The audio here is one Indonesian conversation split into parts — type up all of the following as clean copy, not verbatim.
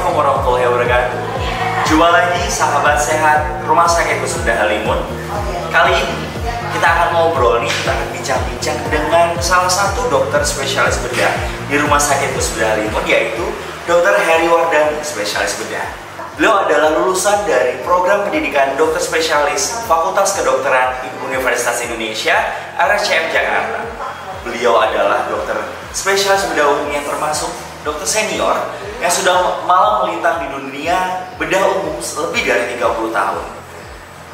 Assalamualaikum warahmatullahi wabarakatuh. Jumpa lagi sahabat sehat Rumah Sakit Kusuma Halimun. Kali ini kita akan ngobrol nih, kita akan bincang-bincang dengan salah satu dokter spesialis bedah di Rumah Sakit Kusuma Halimun, yaitu Dr. Heri Wardani, spesialis bedah. Beliau adalah lulusan dari program pendidikan dokter spesialis Fakultas Kedokteran Universitas Indonesia RSCM Jakarta. Beliau adalah dokter spesialis bedah umum yang termasuk dokter senior yang sudah malang melintang di dunia bedah umum lebih dari 30 tahun.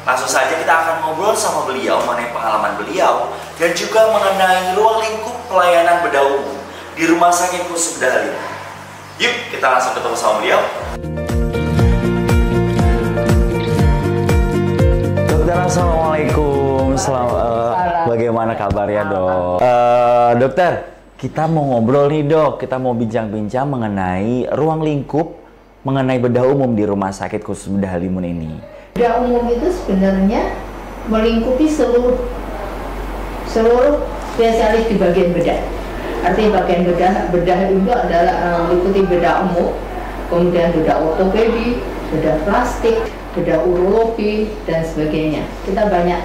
Langsung saja kita akan ngobrol sama beliau mengenai pengalaman beliau dan juga mengenai ruang lingkup pelayanan bedah umum di Rumah Sakit Kusuma Halimun. Yuk kita langsung ketemu sama beliau. Dokter, assalamualaikum. Bagaimana kabarnya, Dok? Dokter, kita mau ngobrol nih, Dok. Kita mau bincang-bincang mengenai ruang lingkup mengenai bedah umum di Rumah Sakit Kusuma Halimun ini. Bedah umum itu sebenarnya melingkupi seluruh spesialis di bagian bedah. Artinya bagian bedah itu adalah meliputi bedah umum, kemudian bedah ortopedi, bedah plastik, bedah urologi dan sebagainya. Kita banyak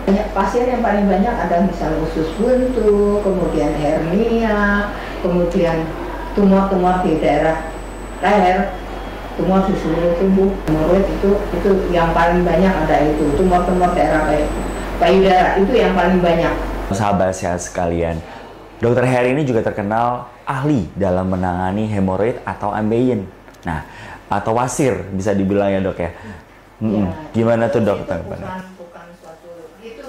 banyak pasien yang paling banyak ada misalnya usus buntu, kemudian hernia, kemudian tumor-tumor di daerah leher, tumor di seluruh tubuh. Hemoroid itu yang paling banyak ada itu, tumor-tumor daerah payudara itu yang paling banyak. Sahabat sehat sekalian, Dr. Heri ini juga terkenal ahli dalam menangani hemoroid atau ambeien. Nah, atau wasir bisa dibilang ya, Dok ya. Ya, gimana tuh, Dok, tanggapannya? Itu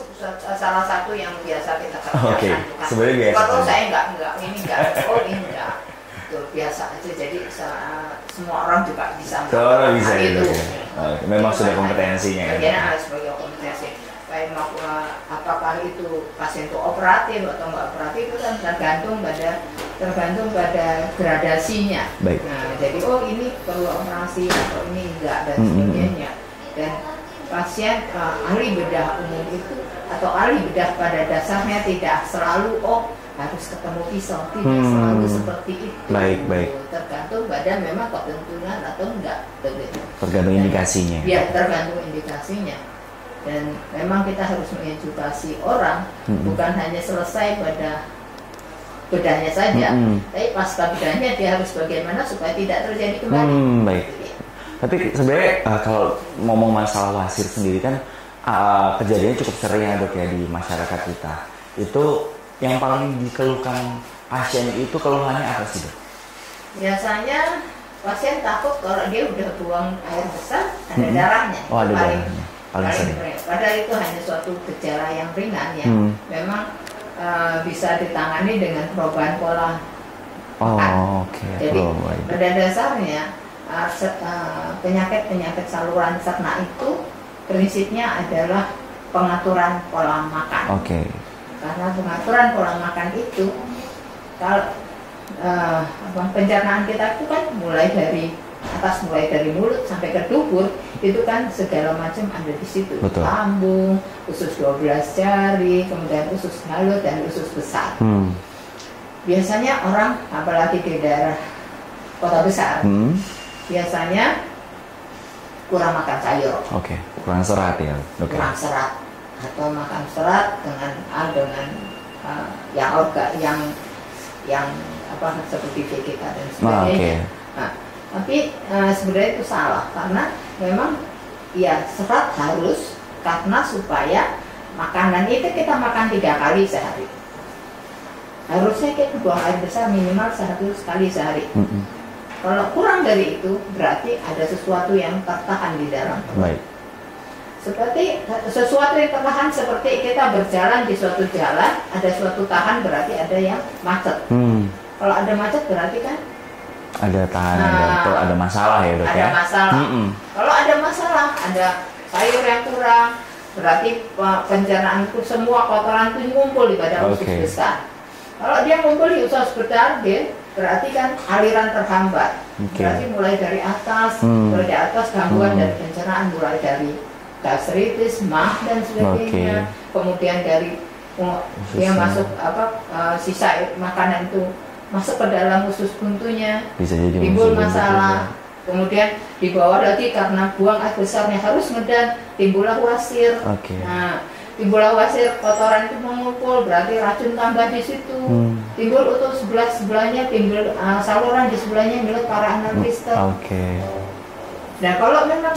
salah satu yang biasa kita kerjakan. Oke, sebenarnya biasa. Kalau saya enggak, ini enggak. Itu biasa aja. Jadi semua orang juga bisa. Semua bisa itu. Memang sudah kompetensinya ya. Bagian harus sebagai kompetensi. Baik apakah itu pasien itu operatif atau enggak operatif itu kan tergantung pada gradasinya. Baik. Nah, jadi ini perlu operasi atau ini enggak dan sebagainya. Dan pasien ahli bedah umum itu atau ahli bedah pada dasarnya tidak selalu harus ketemu pisau, tidak selalu seperti itu. Baik. Tergantung pada memang ketentuan atau enggak. Tergantung indikasinya. Ya, tergantung indikasinya. Dan memang kita harus mengedukasi orang, bukan hanya selesai pada bedahnya saja, tapi pasca bedahnya dia harus bagaimana supaya tidak terjadi kembali. Baik. Tapi sebenarnya kalau ngomong masalah wasir sendiri kan kejadiannya cukup sering ya, Dok, ya, di masyarakat kita. Itu yang paling dikeluhkan pasien itu keluhannya apa sih, Dok? Biasanya pasien takut kalau dia udah buang air besar ada darahnya. Oh, ada darahnya. Paling sering. Padahal itu hanya suatu gejala yang ringan ya. Memang bisa ditangani dengan perubahan pola makan. Oke. Jadi pada dasarnya penyakit saluran cerna itu prinsipnya adalah pengaturan pola makan. Karena pengaturan pola makan itu kalau pencernaan kita itu kan mulai dari atas, mulai dari mulut sampai ke dubur itu kan segala macam ada di situ. Lambung, usus 12 jari, kemudian usus halut dan usus besar. Biasanya orang apalagi di daerah kota besar biasanya kurang makan sayur. Kurang serat ya, Dok. Kurang serat atau makan serat dengan yang seperti vegeta dan sebagainya. Tapi sebenarnya itu salah karena memang ya serat harus karena supaya makanan itu kita makan 3 kali sehari. Harusnya kita buang air besar minimal 1 kali sehari. Kalau kurang dari itu berarti ada sesuatu yang tertahan di dalam. Seperti sesuatu yang tertahan seperti kita berjalan di suatu jalan, ada suatu tahan berarti ada yang macet. Kalau ada macet berarti kan ada tahanan, ada masalah ya, Dok, ya? Ada masalah. Kalau ada masalah, ada sayur yang kurang, berarti pencernaan itu semua kotoran itu ngumpul di pada usus besar. Kalau dia ngumpul di usus besar, berarti kan aliran terhambat. Berarti mulai dari atas, gangguan dari pencernaan mulai dari gastritis, mah dan sebagainya. Kemudian dari dia masuk sisa makanan itu masuk ke dalam usus buntunya, bisa jadi timbul masalah. Kemudian di bawah lagi karena buang air besarnya harus ngedan, timbullah wasir. Nah, timbullah wasir, kotoran itu mengumpul, berarti racun tambah di situ. Timbul utuh sebelahnya, timbul saluran di sebelahnya milik para anarkista. Nah, kalau memang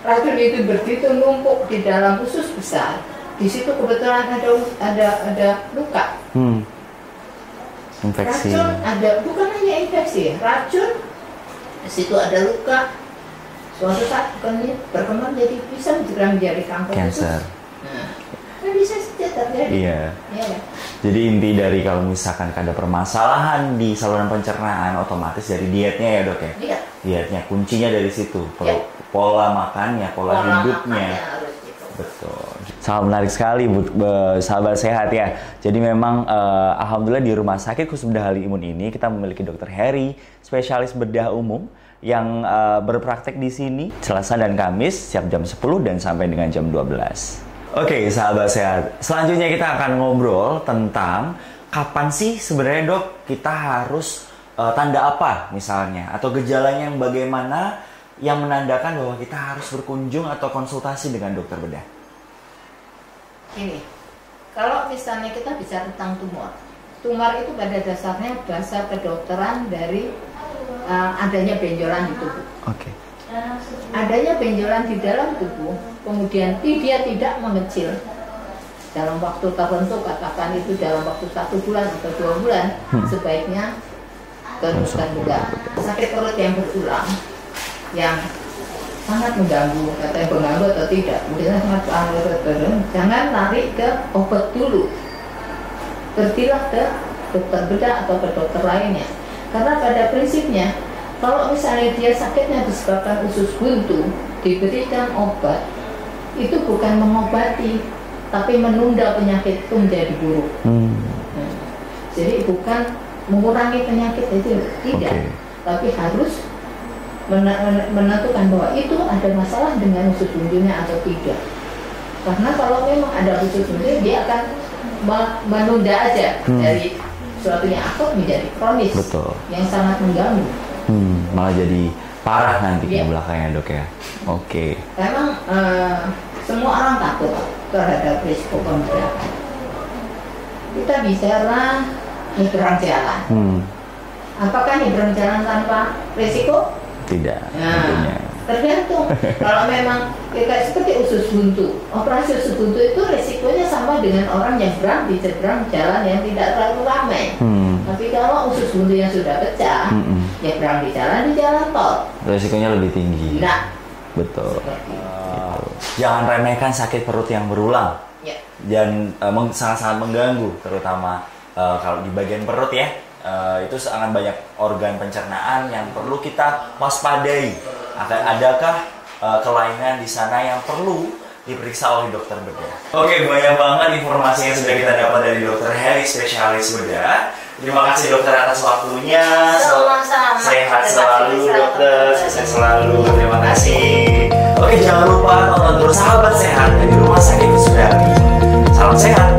racun itu begitu numpuk di dalam usus besar, di situ kebetulan ada luka. Infeksi. Racun ada, bukan hanya infeksi, racun di situ ada luka. Suatu saat berkembang jadi bisa menjadi kanker usus. Nah, bisa saja terjadi. Iya. Jadi inti dari kalau misalkan ada permasalahan di saluran pencernaan, otomatis dari dietnya ya dok ya. Iya. Dietnya kuncinya dari situ. Pola makannya, pola hidupnya. Betul. Sangat menarik sekali sahabat sehat ya. Jadi memang alhamdulillah di Rumah Sakit Khusus Bedah Halimun ini kita memiliki Dr. Heri, spesialis bedah umum yang berpraktek di sini Selasa dan Kamis setiap jam 10 dan sampai dengan jam 12. Oke, sahabat sehat. Selanjutnya kita akan ngobrol tentang kapan sih sebenarnya dok kita harus tanda apa misalnya atau gejalanya yang bagaimana yang menandakan bahwa kita harus berkunjung atau konsultasi dengan dokter bedah. Ini, kalau misalnya kita bicara tentang tumor itu pada dasarnya bahasa kedokteran dari adanya benjolan di tubuh. Adanya benjolan di dalam tubuh, kemudian dia tidak mengecil dalam waktu tertentu, katakan itu dalam waktu 1 bulan atau 2 bulan, sebaiknya ke dokter bedah. Sakit perut yang berulang, yang sangat mengganggu, katanya mengganggu atau tidak, kemudian sangat jangan lari ke obat dulu, pergilah ke dokter bedah atau ke dokter lainnya. Karena pada prinsipnya kalau misalnya dia sakitnya disebabkan usus buntu, diberikan obat itu bukan mengobati, tapi menunda penyakit itu menjadi buruk. Jadi bukan mengurangi penyakit itu, tidak, tapi harus menentukan bahwa itu ada masalah dengan usus buntunya atau tidak. Karena kalau memang ada usus buntu, dia akan menunda aja dari suatu yang akut menjadi kronis, yang sangat mengganggu. Malah jadi parah nanti ke belakangnya dok ya. Memang semua orang takut terhadap risiko pembedahan. Kita bicara nyebrang jalan. Apakah nyebrang jalan tanpa risiko? Tidak. Nah, tergantung. Kalau memang kayak seperti usus buntu, operasi usus buntu itu risikonya sama dengan orang nyebrang di seberang jalan yang tidak terlalu ramai. Tapi kalau usus buntu yang sudah pecah, nyebrang di jalan tol, risikonya lebih tinggi. Nah, betul. Jangan remehkan sakit perut yang berulang. Dan sangat-sangat mengganggu, terutama kalau di bagian perut ya. Itu sangat banyak organ pencernaan yang perlu kita waspadai. Adakah kelainan di sana yang perlu diperiksa oleh dokter bedah? Oke, banyak banget informasi yang sudah kita dapat dari Dokter Heri, spesialis bedah. Terima kasih dokter atas waktunya. Sama-sama. Sehat selalu dokter, sukses selalu. Terima kasih. Oke, jangan lupa tonton terus Sahabat Sehat dari Rumah Sakit Khusus Bedah Halimun. Salam sehat.